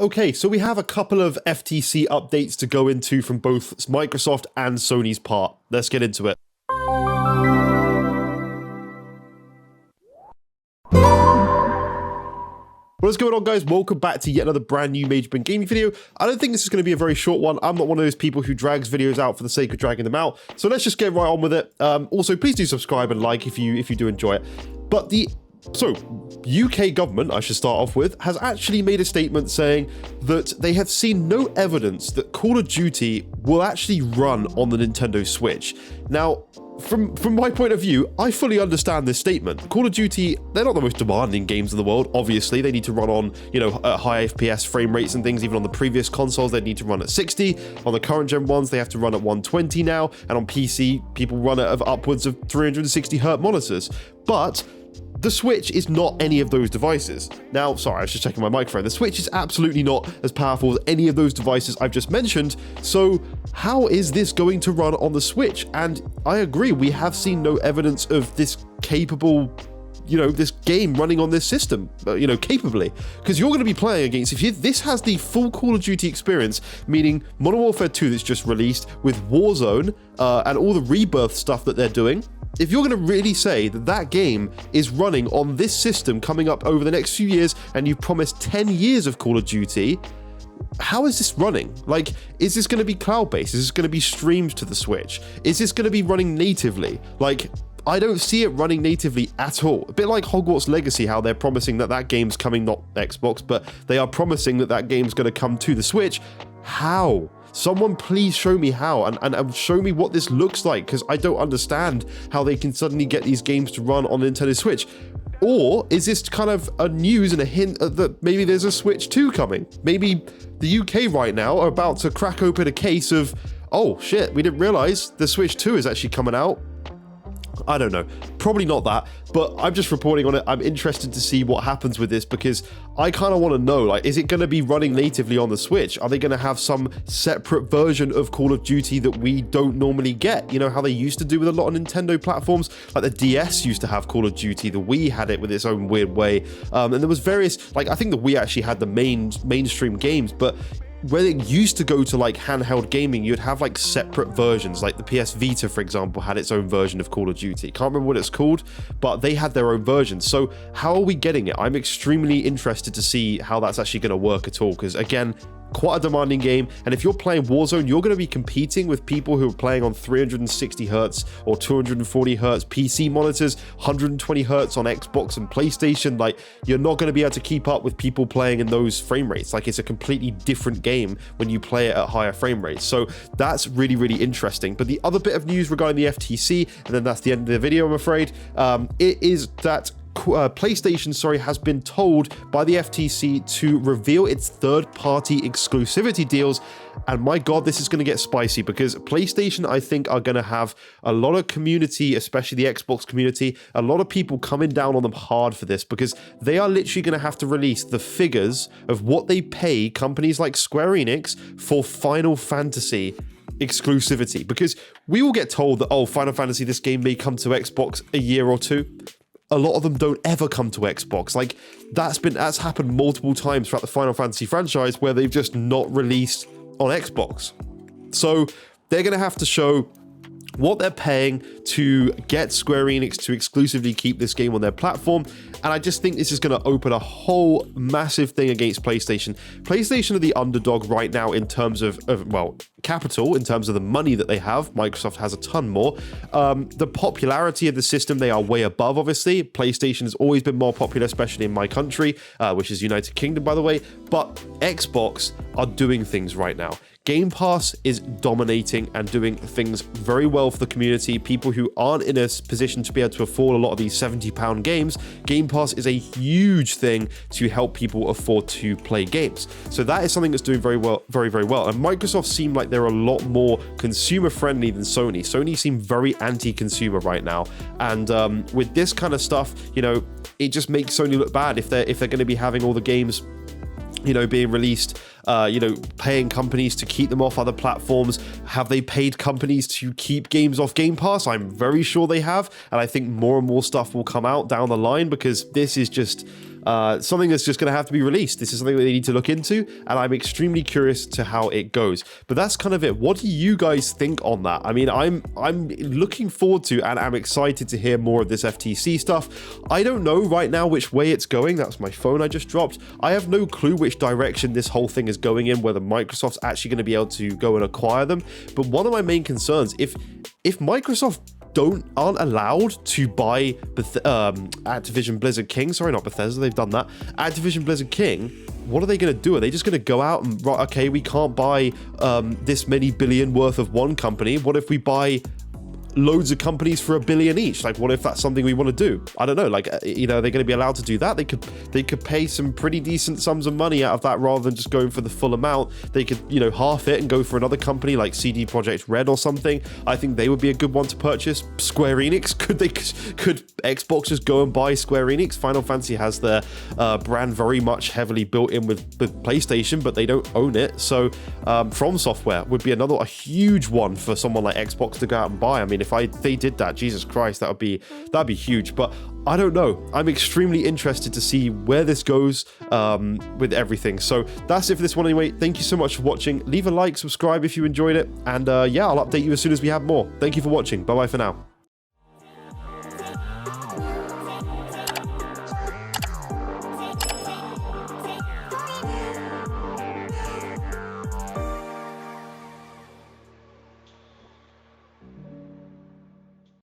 Okay, so we have a couple of FTC updates to go into from both Microsoft and Sony's part. Let's get into it. What's going on, guys? Welcome back to yet another brand new Major Bin Gaming video. I don't think this is going to be a very short one. I'm not one of those people who drags videos out for the sake of dragging them out. So let's just get right on with it. Also, please do subscribe and like if you do enjoy it. But UK government, I should start off with, has actually made a statement saying that they have seen no evidence that Call of Duty will actually run on the Nintendo Switch. Now, from my point of view, I fully understand this statement. Call of Duty, they're not the most demanding games in the world. Obviously, they need to run on, at high FPS frame rates and things. Even on the previous consoles, they need to run at 60. On the current gen ones, they have to run at 120 now. And on PC, people run at upwards of 360 Hz monitors. But the Switch is not any of those devices. Now, sorry, I was just checking my microphone. The Switch is absolutely not as powerful as any of those devices I've just mentioned. So how is this going to run on the Switch? And I agree, we have seen no evidence of this capable, this game running on this system, capably. Because you're going to be playing against, this has the full Call of Duty experience, meaning Modern Warfare 2 that's just released with Warzone and all the Rebirth stuff that they're doing. If you're going to really say that that game is running on this system coming up over the next few years, and you've promised 10 years of Call of Duty, how is this running? Like, is this going to be cloud-based? Is this going to be streamed to the Switch? Is this going to be running natively? Like, I don't see it running natively at all. A bit like Hogwarts Legacy, how they're promising that that game's coming, not Xbox, but they are promising that that game's going to come to the Switch. How? Someone please show me how, and show me what this looks like, because I don't understand how they can suddenly get these games to run on Nintendo Switch. Or is this kind of a news and a hint that maybe there's a Switch 2 coming? Maybe the UK right now are about to crack open a case of, oh shit, we didn't realize the Switch 2 is actually coming out. I don't know, probably not that, but I'm just reporting on it. I'm interested to see what happens with this, because I kind of want to know, like, is it going to be running natively on the Switch? Are they going to have some separate version of Call of Duty that we don't normally get? You know how they used to do with a lot of Nintendo platforms, like the DS used to have Call of Duty, the Wii had it with its own weird way, and there was various, like, I think the Wii actually had the mainstream games, but where it used to go to like handheld gaming, you'd have like separate versions. Like the PS Vita, for example, had its own version of Call of Duty. Can't remember what it's called, but they had their own version. So how are we getting it? I'm extremely interested to see how that's actually going to work at all, because again, quite a demanding game, and if you're playing Warzone, you're going to be competing with people who are playing on 360 Hz or 240 Hz PC monitors, 120 Hz on Xbox and PlayStation. Like, you're not going to be able to keep up with people playing in those frame rates. Like, it's a completely different game when you play it at higher frame rates. So that's really, really interesting. But the other bit of news regarding the FTC, and then that's the end of the video, I'm afraid, it is that PlayStation, has been told by the FTC to reveal its third-party exclusivity deals. And my God, this is going to get spicy, because PlayStation, I think, are going to have a lot of community, especially the Xbox community, a lot of people coming down on them hard for this, because they are literally going to have to release the figures of what they pay companies like Square Enix for Final Fantasy exclusivity. Because we will get told that, oh, Final Fantasy, this game may come to Xbox a year or two. A lot of them don't ever come to Xbox. Like, that's happened multiple times throughout the Final Fantasy franchise, where they've just not released on Xbox. So they're going to have to show what they're paying to get Square Enix to exclusively keep this game on their platform. And I just think this is going to open a whole massive thing against PlayStation. PlayStation are the underdog right now in terms of capital, in terms of the money that they have. Microsoft has a ton more. The popularity of the system, they are way above, obviously. PlayStation has always been more popular, especially in my country, which is United Kingdom, by the way. But Xbox are doing things right now. Game Pass is dominating and doing things very well for the community. People who aren't in a position to be able to afford a lot of these £70 games, Game Pass is a huge thing to help people afford to play games. So that is something that's doing very well, very, very well. And Microsoft seem like they're a lot more consumer friendly than Sony. Sony seem very anti-consumer right now. And with this kind of stuff, it just makes Sony look bad if they're going to be having all the games being released, paying companies to keep them off other platforms. Have they paid companies to keep games off Game Pass? I'm very sure they have, and I think more and more stuff will come out down the line, because this is just, something that's just going to have to be released. This is something that they need to look into, and I'm extremely curious to how it goes. But that's kind of it. What do you guys think on that? I mean, I'm looking forward to, and I'm excited to hear more of this FTC stuff. I don't know right now which way it's going. That's my phone I just dropped. I have no clue which direction this whole thing is going in, whether Microsoft's actually going to be able to go and acquire them. But one of my main concerns, if Microsoft aren't allowed to buy Activision Blizzard King, sorry, not Bethesda, they've done that, Activision Blizzard King, what are they going to do? Are they just going to go out and, right, okay, we can't buy this many billion worth of one company. What if we buy loads of companies for $1 billion each? Like, what if that's something we want to do? I don't know. Like, you know, they're going to be allowed to do that. They could pay some pretty decent sums of money out of that rather than just going for the full amount. They could, you know, half it and go for another company like CD Projekt Red or something. I think they would be a good one to purchase. Square Enix, could Xbox just go and buy Square Enix? Final Fantasy has their brand very much heavily built in with PlayStation, but they don't own it. So From Software would be a huge one for someone like Xbox to go out and buy. I mean, if they did that, Jesus Christ, that'd be huge. But I don't know. I'm extremely interested to see where this goes with everything. So that's it for this one anyway. Thank you so much for watching. Leave a like, subscribe if you enjoyed it, and yeah, I'll update you as soon as we have more. Thank you for watching. Bye bye for now.